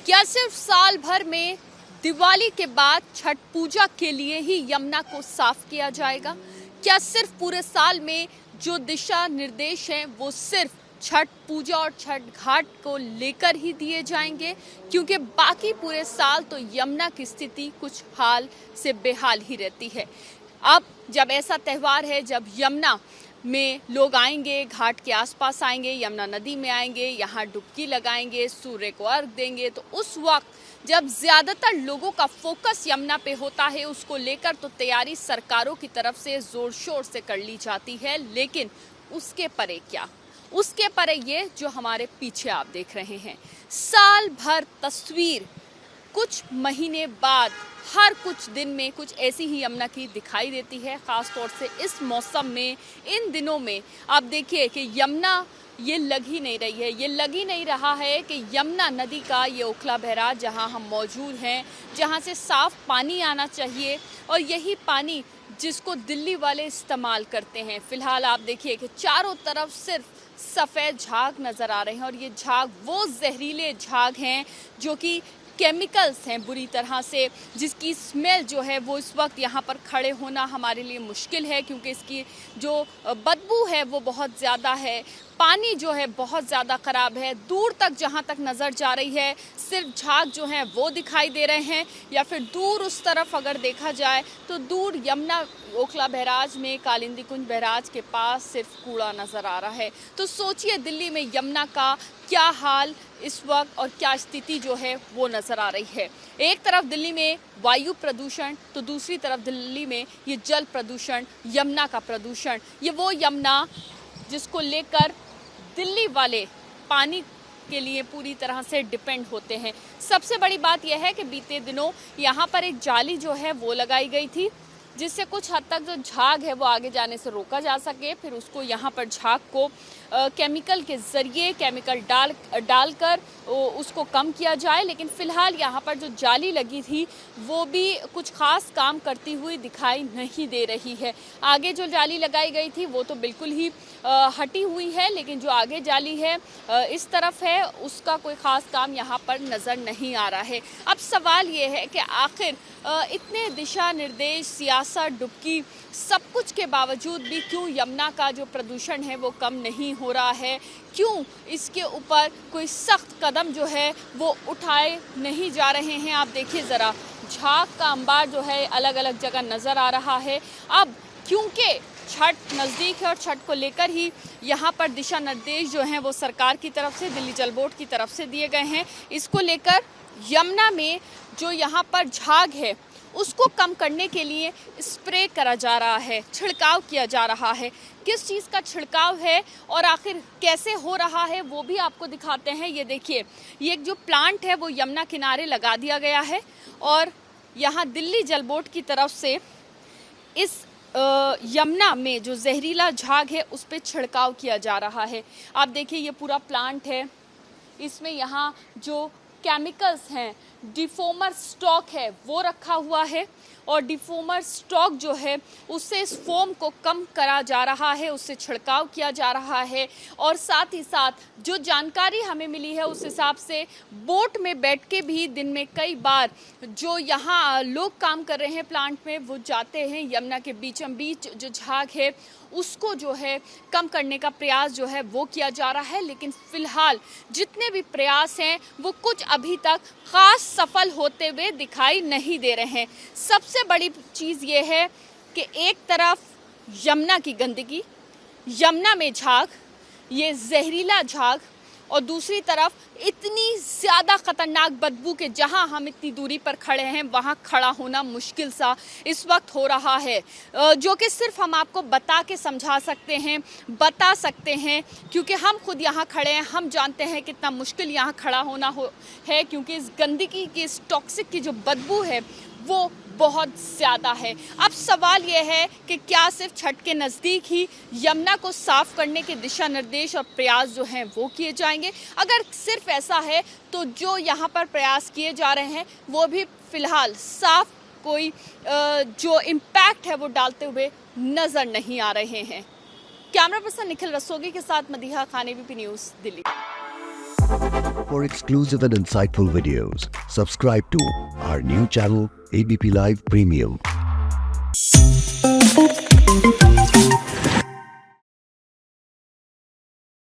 क्या सिर्फ साल भर में दिवाली के बाद छठ पूजा के लिए ही यमुना को साफ किया जाएगा? क्या सिर्फ पूरे साल में जो दिशा निर्देश हैं वो सिर्फ छठ पूजा और छठ घाट को लेकर ही दिए जाएंगे, क्योंकि बाकी पूरे साल तो यमुना की स्थिति कुछ हाल से बेहाल ही रहती है। अब जब ऐसा त्यौहार है, जब यमुना में लोग आएंगे, घाट के आसपास आएंगे, यमुना नदी में आएंगे, यहाँ डुबकी लगाएंगे, सूर्य को अर्घ देंगे, तो उस वक्त जब ज़्यादातर लोगों का फोकस यमुना पे होता है, उसको लेकर तो तैयारी सरकारों की तरफ से ज़ोर शोर से कर ली जाती है। लेकिन उसके परे क्या? उसके परे ये जो हमारे पीछे आप देख रहे हैं, साल भर तस्वीर कुछ महीने बाद हर कुछ दिन में कुछ ऐसी ही यमुना की दिखाई देती है। ख़ास तौर से इस मौसम में, इन दिनों में आप देखिए कि यमुना ये लग ही नहीं रही है। ये लग ही नहीं रहा है कि यमुना नदी का ये ओखला बैराज जहां हम मौजूद हैं, जहां से साफ पानी आना चाहिए, और यही पानी जिसको दिल्ली वाले इस्तेमाल करते हैं। फ़िलहाल आप देखिए कि चारों तरफ सिर्फ सफ़ेद झाग नज़र आ रहे हैं, और ये झाग वो जहरीले झाग हैं जो कि केमिकल्स हैं बुरी तरह से, जिसकी स्मेल जो है वो इस वक्त यहाँ पर खड़े होना हमारे लिए मुश्किल है, क्योंकि इसकी जो बदबू है वो बहुत ज़्यादा है। पानी जो है बहुत ज़्यादा ख़राब है। दूर तक जहाँ तक नज़र जा रही है सिर्फ झाग जो हैं वो दिखाई दे रहे हैं, या फिर दूर उस तरफ अगर देखा जाए तो दूर यमुना ओखला बैराज में कालिंदी कुंज बैराज के पास सिर्फ कूड़ा नज़र आ रहा है। तो सोचिए दिल्ली में यमुना का क्या हाल इस वक्त और क्या स्थिति जो है वो नज़र आ रही है। एक तरफ दिल्ली में वायु प्रदूषण, तो दूसरी तरफ दिल्ली में ये जल प्रदूषण, यमुना का प्रदूषण। ये वो यमुना जिसको लेकर दिल्ली वाले पानी के लिए पूरी तरह से डिपेंड होते हैं। सबसे बड़ी बात यह है कि बीते दिनों यहाँ पर एक जाली जो है वो लगाई गई थी, जिससे कुछ हद तक जो झाग है वो आगे जाने से रोका जा सके। फिर उसको यहाँ पर झाग को केमिकल के ज़रिए केमिकल डालकर उसको कम किया जाए। लेकिन फ़िलहाल यहाँ पर जो जाली लगी थी वो भी कुछ ख़ास काम करती हुई दिखाई नहीं दे रही है। आगे जो जाली लगाई गई थी वो तो बिल्कुल ही हटी हुई है, लेकिन जो आगे जाली है इस तरफ है, उसका कोई ख़ास काम यहाँ पर नज़र नहीं आ रहा है। अब सवाल ये है कि आखिर इतने दिशा निर्देश, सियासत, डुबकी, सब कुछ के बावजूद भी क्यों यमुना का जो प्रदूषण है वो कम नहीं हो रहा है? क्यों इसके ऊपर कोई सख्त कदम जो है वो उठाए नहीं जा रहे हैं? आप देखिए ज़रा, झाग का अंबार जो है अलग अलग जगह नज़र आ रहा है। अब क्योंकि छठ नज़दीक है और छठ को लेकर ही यहाँ पर दिशा निर्देश जो हैं वो सरकार की तरफ से, दिल्ली जल बोर्ड की तरफ से दिए गए हैं। इसको लेकर यमुना में जो यहाँ पर झाग है उसको कम करने के लिए स्प्रे करा जा रहा है, छिड़काव किया जा रहा है। किस चीज़ का छिड़काव है और आखिर कैसे हो रहा है वो भी आपको दिखाते हैं। ये देखिए, ये एक जो प्लांट है वो यमुना किनारे लगा दिया गया है, और यहाँ दिल्ली जल बोर्ड की तरफ से इस यमुना में जो जहरीला झाग है उस पर छिड़काव किया जा रहा है। आप देखिए, ये पूरा प्लांट है, इसमें यहाँ जो केमिकल्स हैं, डिफोमर स्टॉक है वो रखा हुआ है, और डिफोमर स्टॉक जो है उससे इस फोम को कम करा जा रहा है, उससे छिड़काव किया जा रहा है। और साथ ही साथ जो जानकारी हमें मिली है उस हिसाब से बोट में बैठ के भी दिन में कई बार जो यहाँ लोग काम कर रहे हैं प्लांट में, वो जाते हैं यमुना के बीचों बीच जो झाग है उसको जो है कम करने का प्रयास जो है वो किया जा रहा है। लेकिन फ़िलहाल जितने भी प्रयास हैं वो कुछ अभी तक ख़ास सफल होते हुए दिखाई नहीं दे रहे हैं। सबसे बड़ी चीज़ ये है कि एक तरफ यमुना की गंदगी, यमुना में झाग, ये जहरीला झाग, और दूसरी तरफ इतनी ज़्यादा ख़तरनाक बदबू के जहां हम इतनी दूरी पर खड़े हैं वहां खड़ा होना मुश्किल सा इस वक्त हो रहा है, जो कि सिर्फ हम आपको बता के समझा सकते हैं, बता सकते हैं, क्योंकि हम खुद यहां खड़े हैं। हम जानते हैं कितना मुश्किल यहां खड़ा होना है, क्योंकि इस गंदगी की, इस टॉक्सिक की जो बदबू है वो बहुत ज़्यादा है। अब सवाल यह है कि क्या सिर्फ छठ के नज़दीक ही यमुना को साफ करने के दिशा निर्देश और प्रयास जो हैं वो किए जाएंगे? अगर सिर्फ ऐसा है तो जो यहाँ पर प्रयास किए जा रहे हैं वो भी फ़िलहाल साफ कोई जो इम्पैक्ट है वो डालते हुए नज़र नहीं आ रहे हैं। कैमरा पर्सन निखिल रस्तोगी के साथ Madiha Khan, ABP news, Delhi. For exclusive and insightful videos, subscribe to our new channel ABP Live Premium.